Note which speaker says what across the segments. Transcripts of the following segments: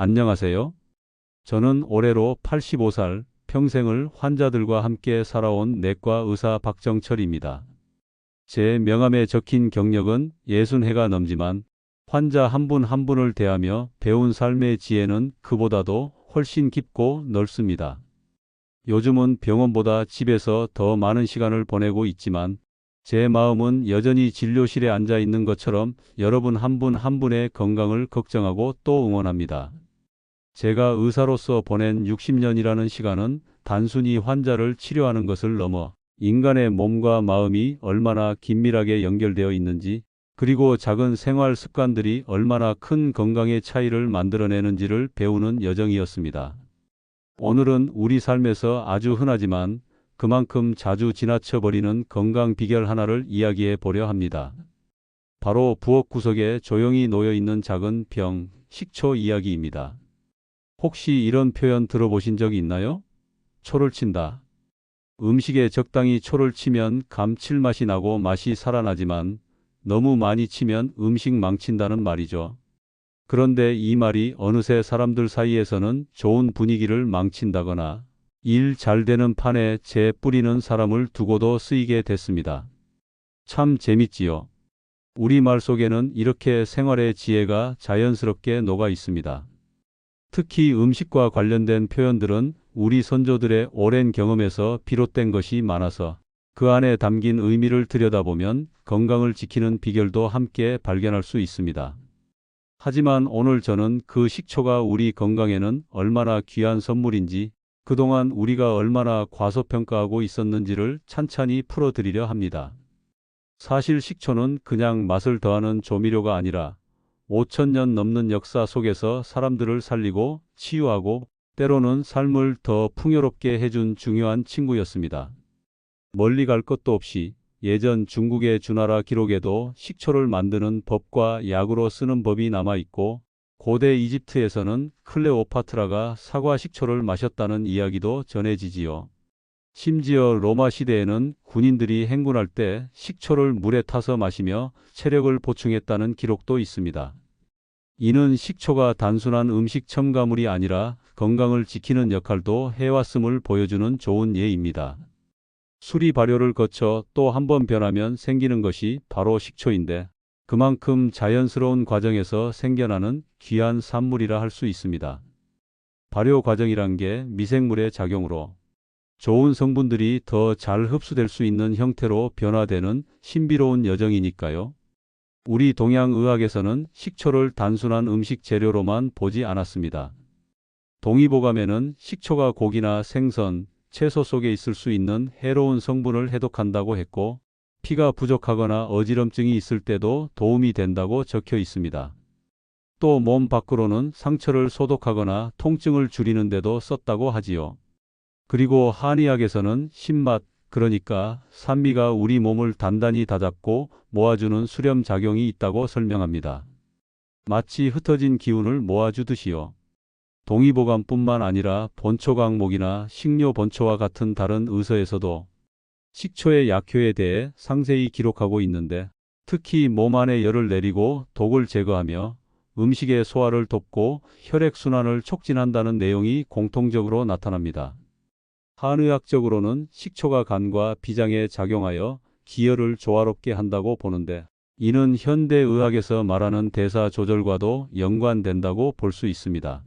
Speaker 1: 안녕하세요. 저는 올해로 85살, 평생을 환자들과 함께 살아온 내과 의사 박정철입니다. 제 명함에 적힌 경력은 60해가 넘지만 환자 한 분 한 분을 대하며 배운 삶의 지혜는 그보다도 훨씬 깊고 넓습니다. 요즘은 병원보다 집에서 더 많은 시간을 보내고 있지만 제 마음은 여전히 진료실에 앉아 있는 것처럼 여러분 한 분 한 분의 건강을 걱정하고 또 응원합니다. 제가 의사로서 보낸 60년이라는 시간은 단순히 환자를 치료하는 것을 넘어 인간의 몸과 마음이 얼마나 긴밀하게 연결되어 있는지, 그리고 작은 생활 습관들이 얼마나 큰 건강의 차이를 만들어내는지를 배우는 여정이었습니다. 오늘은 우리 삶에서 아주 흔하지만 그만큼 자주 지나쳐버리는 건강 비결 하나를 이야기해 보려 합니다. 바로 부엌 구석에 조용히 놓여 있는 작은 병, 식초 이야기입니다. 혹시 이런 표현 들어보신 적이 있나요? 초를 친다. 음식에 적당히 초를 치면 감칠맛이 나고 맛이 살아나지만 너무 많이 치면 음식 망친다는 말이죠. 그런데 이 말이 어느새 사람들 사이에서는 좋은 분위기를 망친다거나 일 잘 되는 판에 재 뿌리는 사람을 두고도 쓰이게 됐습니다. 참 재밌지요. 우리말 속에는 이렇게 생활의 지혜가 자연스럽게 녹아 있습니다. 특히 음식과 관련된 표현들은 우리 선조들의 오랜 경험에서 비롯된 것이 많아서 그 안에 담긴 의미를 들여다보면 건강을 지키는 비결도 함께 발견할 수 있습니다. 하지만 오늘 저는 그 식초가 우리 건강에는 얼마나 귀한 선물인지, 그동안 우리가 얼마나 과소평가하고 있었는지를 찬찬히 풀어드리려 합니다. 사실 식초는 그냥 맛을 더하는 조미료가 아니라 5,000년 넘는 역사 속에서 사람들을 살리고 치유하고 때로는 삶을 더 풍요롭게 해준 중요한 친구였습니다. 멀리 갈 것도 없이 예전 중국의 주나라 기록에도 식초를 만드는 법과 약으로 쓰는 법이 남아있고, 고대 이집트에서는 클레오파트라가 사과 식초를 마셨다는 이야기도 전해지지요. 심지어 로마 시대에는 군인들이 행군할 때 식초를 물에 타서 마시며 체력을 보충했다는 기록도 있습니다. 이는 식초가 단순한 음식 첨가물이 아니라 건강을 지키는 역할도 해왔음을 보여주는 좋은 예입니다. 수리 발효를 거쳐 또 한 번 변하면 생기는 것이 바로 식초인데, 그만큼 자연스러운 과정에서 생겨나는 귀한 산물이라 할 수 있습니다. 발효 과정이란 게 미생물의 작용으로 좋은 성분들이 더 잘 흡수될 수 있는 형태로 변화되는 신비로운 여정이니까요. 우리 동양의학에서는 식초를 단순한 음식 재료로만 보지 않았습니다. 동의보감에는 식초가 고기나 생선, 채소 속에 있을 수 있는 해로운 성분을 해독한다고 했고, 피가 부족하거나 어지럼증이 있을 때도 도움이 된다고 적혀 있습니다. 또 몸 밖으로는 상처를 소독하거나 통증을 줄이는 데도 썼다고 하지요. 그리고 한의학에서는 신맛, 그러니까 산미가 우리 몸을 단단히 다잡고 모아주는 수렴 작용이 있다고 설명합니다. 마치 흩어진 기운을 모아주듯이요. 동의보감뿐만 아니라 본초강목이나 식료본초와 같은 다른 의서에서도 식초의 약효에 대해 상세히 기록하고 있는데, 특히 몸 안에 열을 내리고 독을 제거하며 음식의 소화를 돕고 혈액순환을 촉진한다는 내용이 공통적으로 나타납니다. 한의학적으로는 식초가 간과 비장에 작용하여 기혈을 조화롭게 한다고 보는데, 이는 현대의학에서 말하는 대사 조절과도 연관된다고 볼 수 있습니다.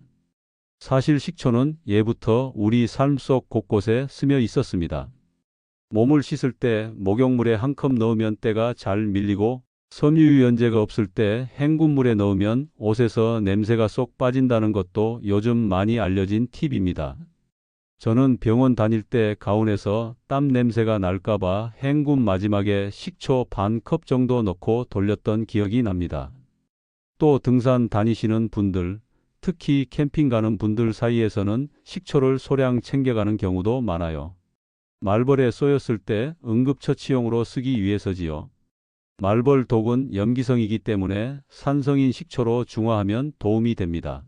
Speaker 1: 사실 식초는 예부터 우리 삶 속 곳곳에 스며 있었습니다. 몸을 씻을 때 목욕물에 한 컵 넣으면 때가 잘 밀리고, 섬유유연제가 없을 때 헹군물에 넣으면 옷에서 냄새가 쏙 빠진다는 것도 요즘 많이 알려진 팁입니다. 저는 병원 다닐 때 가운에서 땀 냄새가 날까봐 헹군 마지막에 식초 반 컵 정도 넣고 돌렸던 기억이 납니다. 또 등산 다니시는 분들, 특히 캠핑 가는 분들 사이에서는 식초를 소량 챙겨가는 경우도 많아요. 말벌에 쏘였을 때 응급처치용으로 쓰기 위해서지요. 말벌 독은 염기성이기 때문에 산성인 식초로 중화하면 도움이 됩니다.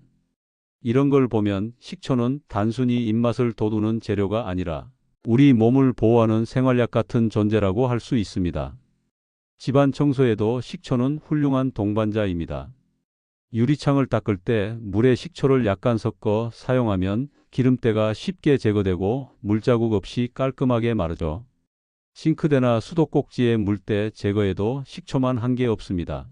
Speaker 1: 이런 걸 보면 식초는 단순히 입맛을 돋우는 재료가 아니라 우리 몸을 보호하는 생활약 같은 존재라고 할 수 있습니다. 집안 청소에도 식초는 훌륭한 동반자입니다. 유리창을 닦을 때 물에 식초를 약간 섞어 사용하면 기름때가 쉽게 제거되고 물자국 없이 깔끔하게 마르죠. 싱크대나 수도꼭지의 물때 제거에도 식초만 한계 없습니다.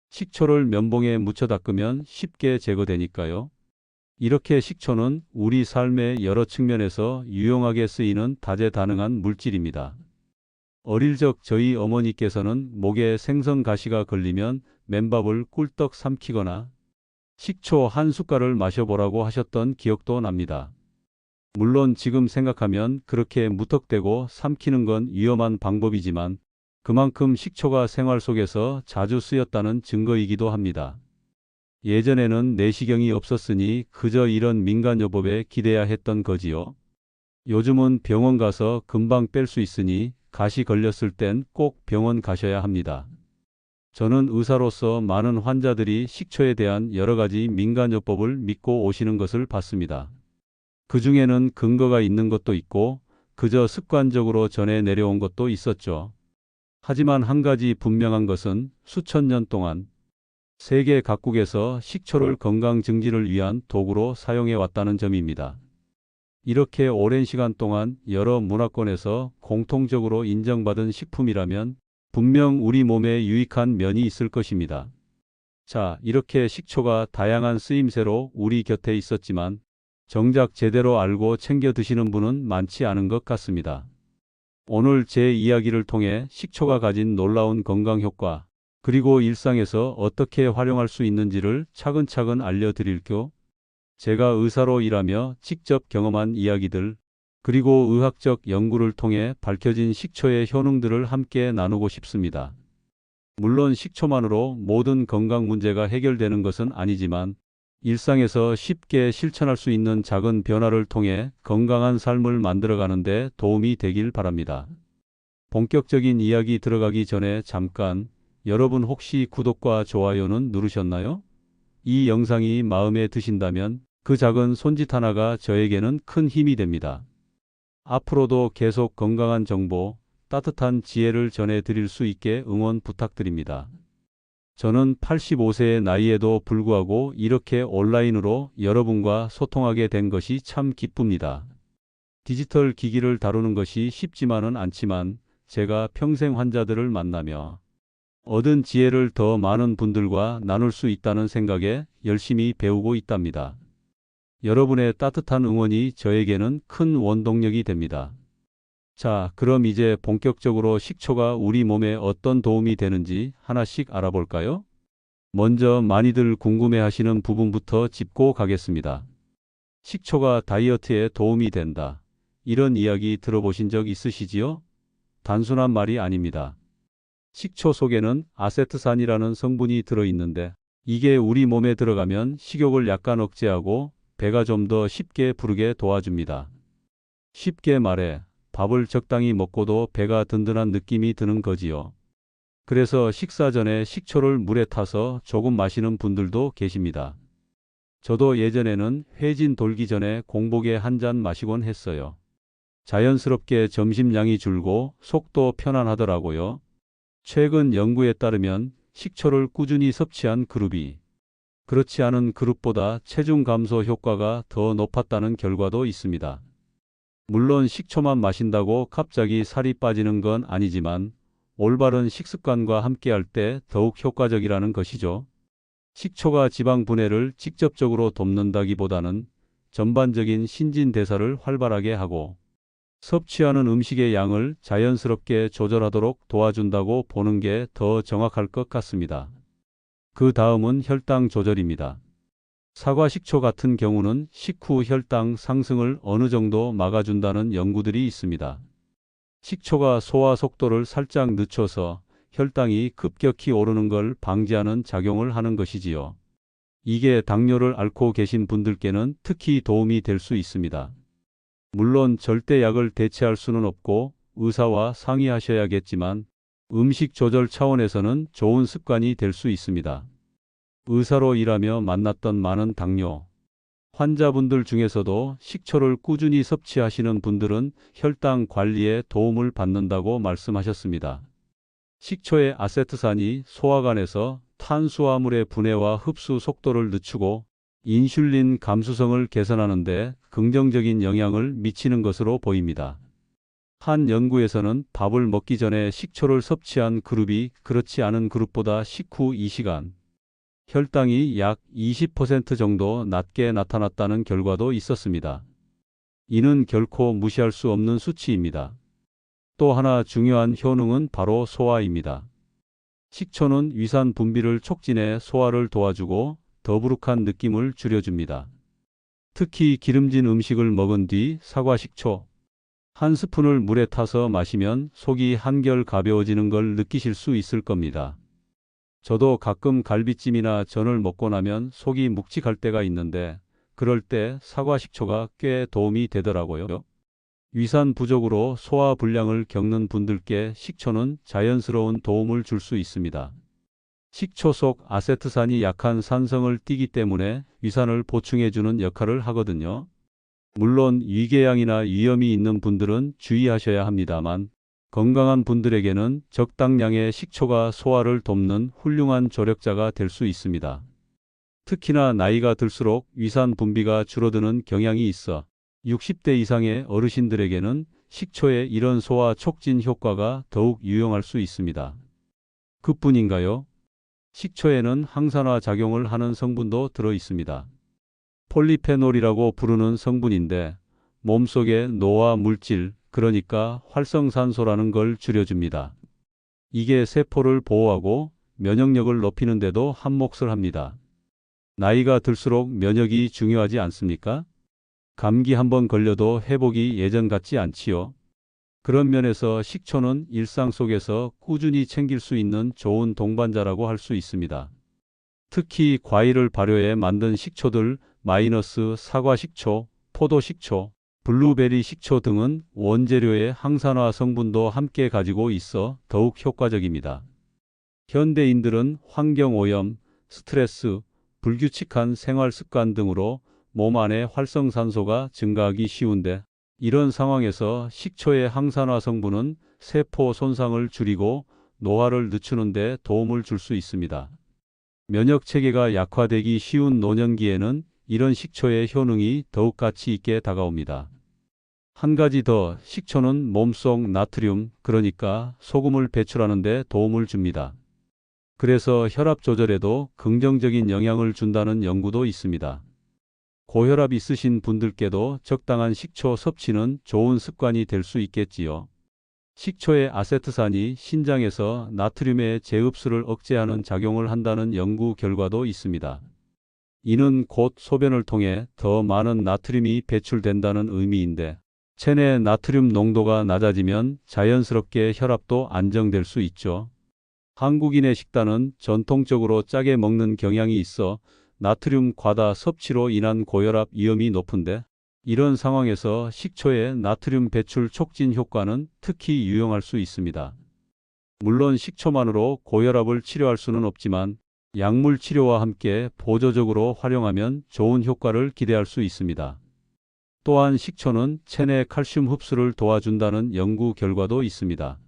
Speaker 1: 식초를 면봉에 묻혀 닦으면 쉽게 제거되니까요. 이렇게 식초는 우리 삶의 여러 측면에서 유용하게 쓰이는 다재다능한 물질입니다. 어릴 적 저희 어머니께서는 목에 생선가시가 걸리면 맨밥을 꿀떡 삼키거나 식초 한 숟갈을 마셔보라고 하셨던 기억도 납니다. 물론 지금 생각하면 그렇게 무턱대고 삼키는 건 위험한 방법이지만 그만큼 식초가 생활 속에서 자주 쓰였다는 증거이기도 합니다. 예전에는 내시경이 없었으니 그저 이런 민간요법에 기대야 했던 거지요. 요즘은 병원 가서 금방 뺄 수 있으니 가시 걸렸을 땐 꼭 병원 가셔야 합니다. 저는 의사로서 많은 환자들이 식초에 대한 여러 가지 민간요법을 믿고 오시는 것을 봤습니다. 그 중에는 근거가 있는 것도 있고 그저 습관적으로 전해 내려온 것도 있었죠. 하지만 한 가지 분명한 것은 수천 년 동안 세계 각국에서 식초를 건강 증진을 위한 도구로 사용해 왔다는 점입니다. 이렇게 오랜 시간 동안 여러 문화권에서 공통적으로 인정받은 식품이라면 분명 우리 몸에 유익한 면이 있을 것입니다. 자, 이렇게 식초가 다양한 쓰임새로 우리 곁에 있었지만 정작 제대로 알고 챙겨 드시는 분은 많지 않은 것 같습니다. 오늘 제 이야기를 통해 식초가 가진 놀라운 건강 효과, 그리고 일상에서 어떻게 활용할 수 있는지를 차근차근 알려드릴게요. 제가 의사로 일하며 직접 경험한 이야기들, 그리고 의학적 연구를 통해 밝혀진 식초의 효능들을 함께 나누고 싶습니다. 물론 식초만으로 모든 건강 문제가 해결되는 것은 아니지만 일상에서 쉽게 실천할 수 있는 작은 변화를 통해 건강한 삶을 만들어가는 데 도움이 되길 바랍니다. 본격적인 이야기 들어가기 전에 잠깐, 여러분 혹시 구독과 좋아요는 누르셨나요? 이 영상이 마음에 드신다면 그 작은 손짓 하나가 저에게는 큰 힘이 됩니다. 앞으로도 계속 건강한 정보, 따뜻한 지혜를 전해드릴 수 있게 응원 부탁드립니다. 저는 85세의 나이에도 불구하고 이렇게 온라인으로 여러분과 소통하게 된 것이 참 기쁩니다. 디지털 기기를 다루는 것이 쉽지만은 않지만 제가 평생 환자들을 만나며 얻은 지혜를 더 많은 분들과 나눌 수 있다는 생각에 열심히 배우고 있답니다. 여러분의 따뜻한 응원이 저에게는 큰 원동력이 됩니다. 자, 그럼 이제 본격적으로 식초가 우리 몸에 어떤 도움이 되는지 하나씩 알아볼까요? 먼저 많이들 궁금해하시는 부분부터 짚고 가겠습니다. 식초가 다이어트에 도움이 된다. 이런 이야기 들어보신 적 있으시지요? 단순한 말이 아닙니다. 식초 속에는 아세트산이라는 성분이 들어있는데 이게 우리 몸에 들어가면 식욕을 약간 억제하고 배가 좀 더 쉽게 부르게 도와줍니다. 쉽게 말해 밥을 적당히 먹고도 배가 든든한 느낌이 드는 거지요. 그래서 식사 전에 식초를 물에 타서 조금 마시는 분들도 계십니다. 저도 예전에는 회진 돌기 전에 공복에 한 잔 마시곤 했어요. 자연스럽게 점심량이 줄고 속도 편안하더라고요. 최근 연구에 따르면 식초를 꾸준히 섭취한 그룹이 그렇지 않은 그룹보다 체중 감소 효과가 더 높았다는 결과도 있습니다. 물론 식초만 마신다고 갑자기 살이 빠지는 건 아니지만 올바른 식습관과 함께할 때 더욱 효과적이라는 것이죠. 식초가 지방 분해를 직접적으로 돕는다기보다는 전반적인 신진대사를 활발하게 하고 섭취하는 음식의 양을 자연스럽게 조절하도록 도와준다고 보는 게 더 정확할 것 같습니다. 그 다음은 혈당 조절입니다. 사과 식초 같은 경우는 식후 혈당 상승을 어느 정도 막아준다는 연구들이 있습니다. 식초가 소화 속도를 살짝 늦춰서 혈당이 급격히 오르는 걸 방지하는 작용을 하는 것이지요. 이게 당뇨를 앓고 계신 분들께는 특히 도움이 될 수 있습니다. 물론 절대 약을 대체할 수는 없고 의사와 상의하셔야겠지만 음식 조절 차원에서는 좋은 습관이 될 수 있습니다. 의사로 일하며 만났던 많은 당뇨 환자분들 중에서도 식초를 꾸준히 섭취하시는 분들은 혈당 관리에 도움을 받는다고 말씀하셨습니다. 식초의 아세트산이 소화관에서 탄수화물의 분해와 흡수 속도를 늦추고 인슐린 감수성을 개선하는 데 긍정적인 영향을 미치는 것으로 보입니다. 한 연구에서는 밥을 먹기 전에 식초를 섭취한 그룹이 그렇지 않은 그룹보다 식후 2시간 혈당이 약 20% 정도 낮게 나타났다는 결과도 있었습니다. 이는 결코 무시할 수 없는 수치입니다. 또 하나 중요한 효능은 바로 소화입니다. 식초는 위산 분비를 촉진해 소화를 도와주고 더부룩한 느낌을 줄여줍니다. 특히 기름진 음식을 먹은 뒤 사과 식초 한 스푼을 물에 타서 마시면 속이 한결 가벼워지는 걸 느끼실 수 있을 겁니다. 저도 가끔 갈비찜이나 전을 먹고 나면 속이 묵직할 때가 있는데 그럴 때 사과 식초가 꽤 도움이 되더라고요. 위산 부족으로 소화 불량을 겪는 분들께 식초는 자연스러운 도움을 줄 수 있습니다. 식초 속 아세트산이 약한 산성을 띠기 때문에 위산을 보충해주는 역할을 하거든요. 물론 위궤양이나 위염이 있는 분들은 주의하셔야 합니다만 건강한 분들에게는 적당량의 식초가 소화를 돕는 훌륭한 조력자가 될 수 있습니다. 특히나 나이가 들수록 위산 분비가 줄어드는 경향이 있어 60대 이상의 어르신들에게는 식초의 이런 소화 촉진 효과가 더욱 유용할 수 있습니다. 그뿐인가요? 식초에는 항산화 작용을 하는 성분도 들어 있습니다. 폴리페놀이라고 부르는 성분인데 몸속의 노화 물질, 그러니까 활성산소라는 걸 줄여줍니다. 이게 세포를 보호하고 면역력을 높이는 데도 한몫을 합니다. 나이가 들수록 면역이 중요하지 않습니까? 감기 한번 걸려도 회복이 예전 같지 않지요. 그런 면에서 식초는 일상 속에서 꾸준히 챙길 수 있는 좋은 동반자라고 할 수 있습니다. 특히 과일을 발효해 만든 식초들 마이너스 사과 식초, 포도 식초, 블루베리 식초 등은 원재료의 항산화 성분도 함께 가지고 있어 더욱 효과적입니다. 현대인들은 환경오염, 스트레스, 불규칙한 생활 습관 등으로 몸 안에 활성산소가 증가하기 쉬운데 이런 상황에서 식초의 항산화 성분은 세포 손상을 줄이고 노화를 늦추는 데 도움을 줄 수 있습니다. 면역 체계가 약화되기 쉬운 노년기에는 이런 식초의 효능이 더욱 가치 있게 다가옵니다. 한 가지 더, 식초는 몸속 나트륨, 그러니까 소금을 배출하는 데 도움을 줍니다. 그래서 혈압 조절에도 긍정적인 영향을 준다는 연구도 있습니다. 고혈압 있으신 분들께도 적당한 식초 섭취는 좋은 습관이 될 수 있겠지요. 식초의 아세트산이 신장에서 나트륨의 재흡수를 억제하는 작용을 한다는 연구 결과도 있습니다. 이는 곧 소변을 통해 더 많은 나트륨이 배출된다는 의미인데 체내 나트륨 농도가 낮아지면 자연스럽게 혈압도 안정될 수 있죠. 한국인의 식단은 전통적으로 짜게 먹는 경향이 있어 나트륨 과다 섭취로 인한 고혈압 위험이 높은데 이런 상황에서 식초의 나트륨 배출 촉진 효과는 특히 유용할 수 있습니다. 물론 식초만으로 고혈압을 치료할 수는 없지만 약물 치료와 함께 보조적으로 활용하면 좋은 효과를 기대할 수 있습니다. 또한 식초는 체내 칼슘 흡수를 도와준다는 연구 결과도 있습니다.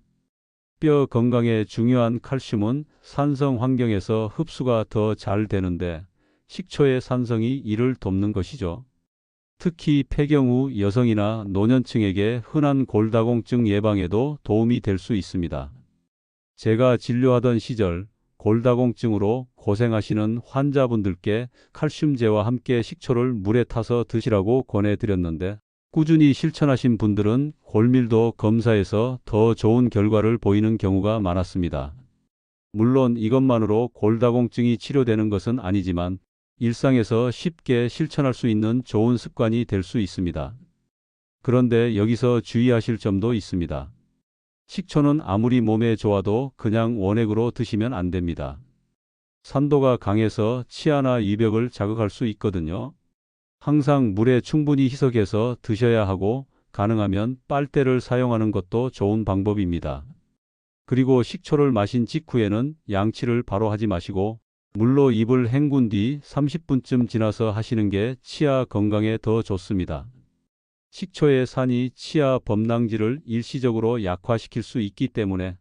Speaker 1: 뼈 건강에 중요한 칼슘은 산성 환경에서 흡수가 더 잘 되는데 식초의 산성이 이를 돕는 것이죠. 특히 폐경 후 여성이나 노년층에게 흔한 골다공증 예방에도 도움이 될 수 있습니다. 제가 진료하던 시절 골다공증으로 고생하시는 환자분들께 칼슘제와 함께 식초를 물에 타서 드시라고 권해드렸는데 꾸준히 실천하신 분들은 골밀도 검사에서 더 좋은 결과를 보이는 경우가 많았습니다. 물론 이것만으로 골다공증이 치료되는 것은 아니지만 일상에서 쉽게 실천할 수 있는 좋은 습관이 될 수 있습니다. 그런데 여기서 주의하실 점도 있습니다. 식초는 아무리 몸에 좋아도 그냥 원액으로 드시면 안 됩니다. 산도가 강해서 치아나 위벽을 자극할 수 있거든요. 항상 물에 충분히 희석해서 드셔야 하고 가능하면 빨대를 사용하는 것도 좋은 방법입니다. 그리고 식초를 마신 직후에는 양치를 바로 하지 마시고 물로 입을 헹군 뒤 30분쯤 지나서 하시는 게 치아 건강에 더 좋습니다. 식초의 산이 치아 범랑질을 일시적으로 약화시킬 수 있기 때문에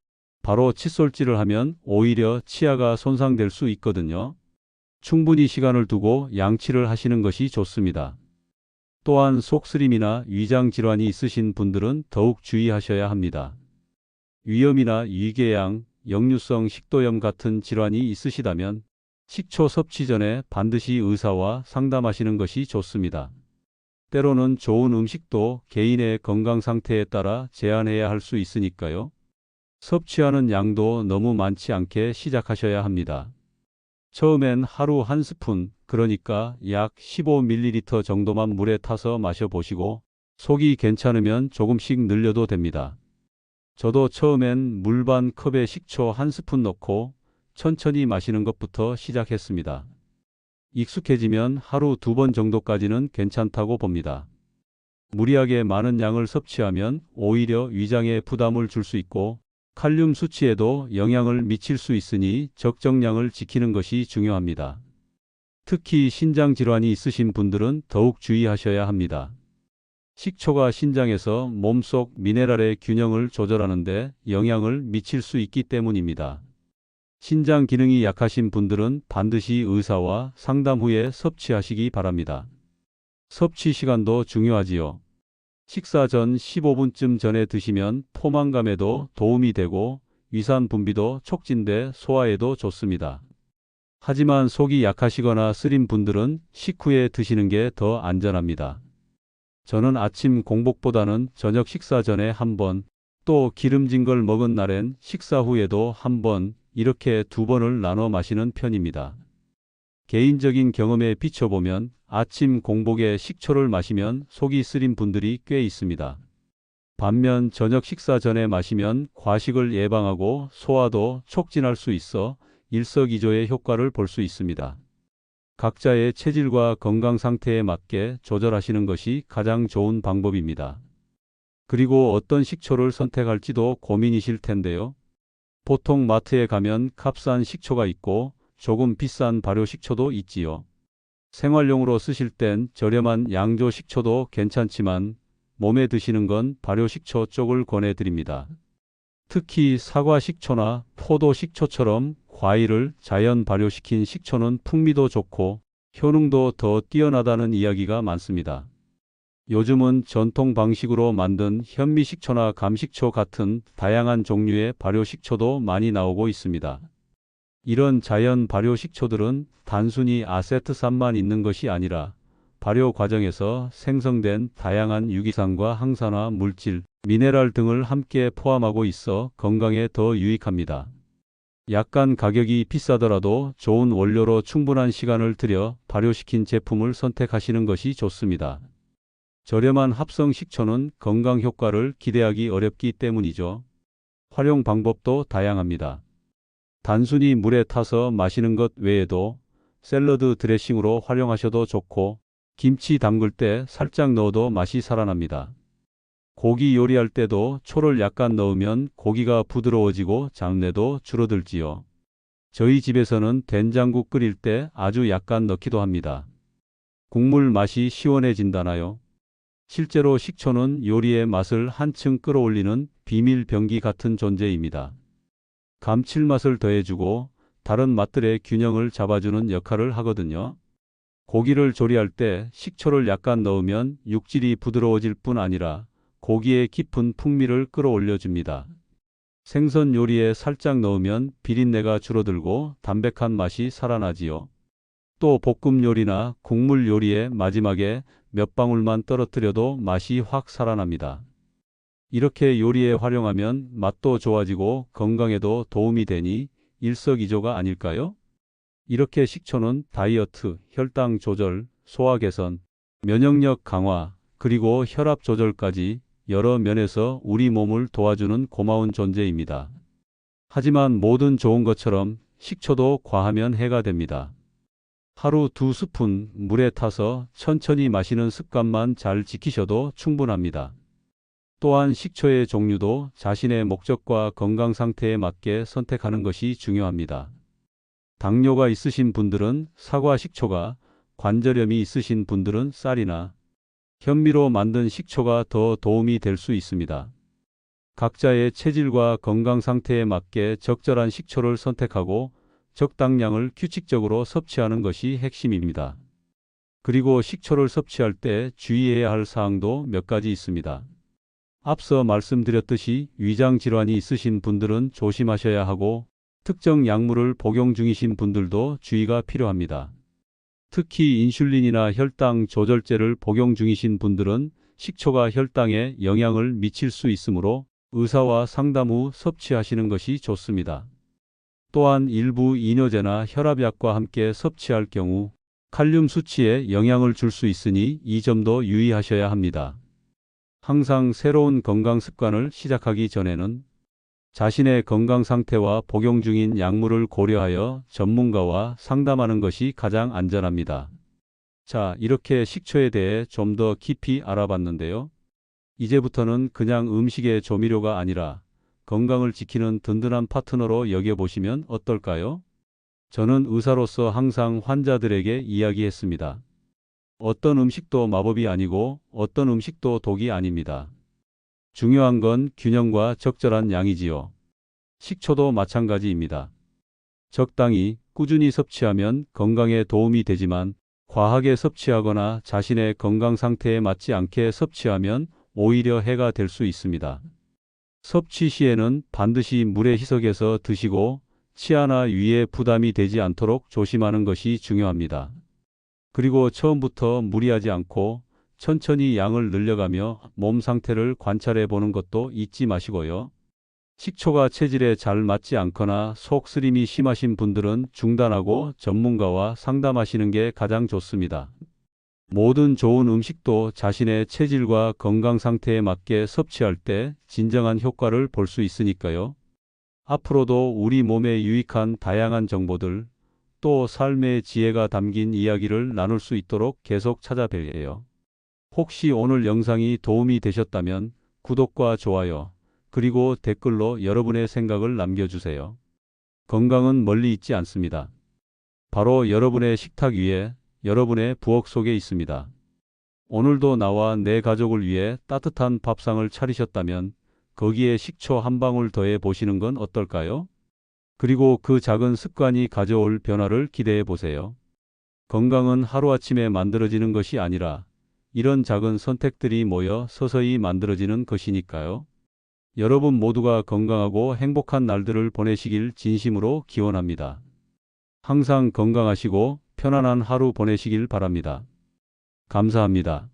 Speaker 1: 바로 칫솔질을 하면 오히려 치아가 손상될 수 있거든요. 충분히 시간을 두고 양치를 하시는 것이 좋습니다. 또한 속쓰림이나 위장 질환이 있으신 분들은 더욱 주의하셔야 합니다. 위염이나 위궤양, 역류성 식도염 같은 질환이 있으시다면 식초 섭취 전에 반드시 의사와 상담하시는 것이 좋습니다. 때로는 좋은 음식도 개인의 건강 상태에 따라 제한해야 할 수 있으니까요. 섭취하는 양도 너무 많지 않게 시작하셔야 합니다. 처음엔 하루 한 스푼, 그러니까 약 15ml 정도만 물에 타서 마셔보시고 속이 괜찮으면 조금씩 늘려도 됩니다. 저도 처음엔 물 반 컵에 식초 한 스푼 넣고 천천히 마시는 것부터 시작했습니다. 익숙해지면 하루 2번 정도까지는 괜찮다고 봅니다. 무리하게 많은 양을 섭취하면 오히려 위장에 부담을 줄 수 있고 칼륨 수치에도 영향을 미칠 수 있으니 적정량을 지키는 것이 중요합니다. 특히 신장 질환이 있으신 분들은 더욱 주의하셔야 합니다. 식초가 신장에서 몸속 미네랄의 균형을 조절하는 데 영향을 미칠 수 있기 때문입니다. 신장 기능이 약하신 분들은 반드시 의사와 상담 후에 섭취하시기 바랍니다. 섭취 시간도 중요하지요. 식사 전 15분쯤 전에 드시면 포만감에도 도움이 되고 위산 분비도 촉진돼 소화에도 좋습니다. 하지만 속이 약하시거나 쓰린 분들은 식후에 드시는 게 더 안전합니다. 저는 아침 공복보다는 저녁 식사 전에 한 번, 또 기름진 걸 먹은 날엔 식사 후에도 한 번, 이렇게 2번을 나눠 마시는 편입니다. 개인적인 경험에 비춰보면 아침 공복에 식초를 마시면 속이 쓰린 분들이 꽤 있습니다. 반면 저녁 식사 전에 마시면 과식을 예방하고 소화도 촉진할 수 있어 일석이조의 효과를 볼 수 있습니다. 각자의 체질과 건강 상태에 맞게 조절하시는 것이 가장 좋은 방법입니다. 그리고 어떤 식초를 선택할지도 고민이실 텐데요. 보통 마트에 가면 값싼 식초가 있고 조금 비싼 발효식초도 있지요. 생활용으로 쓰실 땐 저렴한 양조 식초도 괜찮지만 몸에 드시는 건 발효식초 쪽을 권해드립니다. 특히 사과 식초나 포도 식초처럼 과일을 자연 발효시킨 식초는 풍미도 좋고 효능도 더 뛰어나다는 이야기가 많습니다. 요즘은 전통 방식으로 만든 현미식초나 감식초 같은 다양한 종류의 발효식초도 많이 나오고 있습니다. 이런 자연 발효 식초들은 단순히 아세트산만 있는 것이 아니라 발효 과정에서 생성된 다양한 유기산과 항산화 물질, 미네랄 등을 함께 포함하고 있어 건강에 더 유익합니다. 약간 가격이 비싸더라도 좋은 원료로 충분한 시간을 들여 발효시킨 제품을 선택하시는 것이 좋습니다. 저렴한 합성 식초는 건강 효과를 기대하기 어렵기 때문이죠. 활용 방법도 다양합니다. 단순히 물에 타서 마시는 것 외에도 샐러드 드레싱으로 활용하셔도 좋고 김치 담글 때 살짝 넣어도 맛이 살아납니다. 고기 요리할 때도 초를 약간 넣으면 고기가 부드러워지고 잡내도 줄어들지요. 저희 집에서는 된장국 끓일 때 아주 약간 넣기도 합니다. 국물 맛이 시원해진다나요? 실제로 식초는 요리의 맛을 한층 끌어올리는 비밀 병기 같은 존재입니다. 감칠맛을 더해주고 다른 맛들의 균형을 잡아주는 역할을 하거든요. 고기를 조리할 때 식초를 약간 넣으면 육질이 부드러워질 뿐 아니라 고기의 깊은 풍미를 끌어올려줍니다. 생선 요리에 살짝 넣으면 비린내가 줄어들고 담백한 맛이 살아나지요. 또 볶음 요리나 국물 요리의 마지막에 몇 방울만 떨어뜨려도 맛이 확 살아납니다. 이렇게 요리에 활용하면 맛도 좋아지고 건강에도 도움이 되니 일석이조가 아닐까요? 이렇게 식초는 다이어트, 혈당 조절, 소화 개선, 면역력 강화, 그리고 혈압 조절까지 여러 면에서 우리 몸을 도와주는 고마운 존재입니다. 하지만 모든 좋은 것처럼 식초도 과하면 해가 됩니다. 하루 2스푼 물에 타서 천천히 마시는 습관만 잘 지키셔도 충분합니다. 또한 식초의 종류도 자신의 목적과 건강 상태에 맞게 선택하는 것이 중요합니다. 당뇨가 있으신 분들은 사과 식초가, 관절염이 있으신 분들은 쌀이나 현미로 만든 식초가 더 도움이 될 수 있습니다. 각자의 체질과 건강 상태에 맞게 적절한 식초를 선택하고 적당량을 규칙적으로 섭취하는 것이 핵심입니다. 그리고 식초를 섭취할 때 주의해야 할 사항도 몇 가지 있습니다. 앞서 말씀드렸듯이 위장 질환이 있으신 분들은 조심하셔야 하고 특정 약물을 복용 중이신 분들도 주의가 필요합니다. 특히 인슐린이나 혈당 조절제를 복용 중이신 분들은 식초가 혈당에 영향을 미칠 수 있으므로 의사와 상담 후 섭취하시는 것이 좋습니다. 또한 일부 이뇨제나 혈압약과 함께 섭취할 경우 칼륨 수치에 영향을 줄 수 있으니 이 점도 유의하셔야 합니다. 항상 새로운 건강 습관을 시작하기 전에는 자신의 건강 상태와 복용 중인 약물을 고려하여 전문가와 상담하는 것이 가장 안전합니다. 자, 이렇게 식초에 대해 좀 더 깊이 알아봤는데요. 이제부터는 그냥 음식의 조미료가 아니라 건강을 지키는 든든한 파트너로 여겨보시면 어떨까요? 저는 의사로서 항상 환자들에게 이야기했습니다. 어떤 음식도 마법이 아니고 어떤 음식도 독이 아닙니다. 중요한 건 균형과 적절한 양이지요. 식초도 마찬가지입니다. 적당히 꾸준히 섭취하면 건강에 도움이 되지만 과하게 섭취하거나 자신의 건강 상태에 맞지 않게 섭취하면 오히려 해가 될 수 있습니다. 섭취 시에는 반드시 물에 희석해서 드시고 치아나 위에 부담이 되지 않도록 조심하는 것이 중요합니다. 그리고 처음부터 무리하지 않고 천천히 양을 늘려가며 몸 상태를 관찰해 보는 것도 잊지 마시고요. 식초가 체질에 잘 맞지 않거나 속 쓰림이 심하신 분들은 중단하고 전문가와 상담하시는 게 가장 좋습니다. 모든 좋은 음식도 자신의 체질과 건강 상태에 맞게 섭취할 때 진정한 효과를 볼 수 있으니까요. 앞으로도 우리 몸에 유익한 다양한 정보들, 또 삶의 지혜가 담긴 이야기를 나눌 수 있도록 계속 찾아뵐게요. 혹시 오늘 영상이 도움이 되셨다면 구독과 좋아요, 그리고 댓글로 여러분의 생각을 남겨주세요. 건강은 멀리 있지 않습니다. 바로 여러분의 식탁 위에, 여러분의 부엌 속에 있습니다. 오늘도 나와 내 가족을 위해 따뜻한 밥상을 차리셨다면 거기에 식초 한 방울 더해 보시는 건 어떨까요? 그리고 그 작은 습관이 가져올 변화를 기대해 보세요. 건강은 하루아침에 만들어지는 것이 아니라 이런 작은 선택들이 모여 서서히 만들어지는 것이니까요. 여러분 모두가 건강하고 행복한 날들을 보내시길 진심으로 기원합니다. 항상 건강하시고 편안한 하루 보내시길 바랍니다. 감사합니다.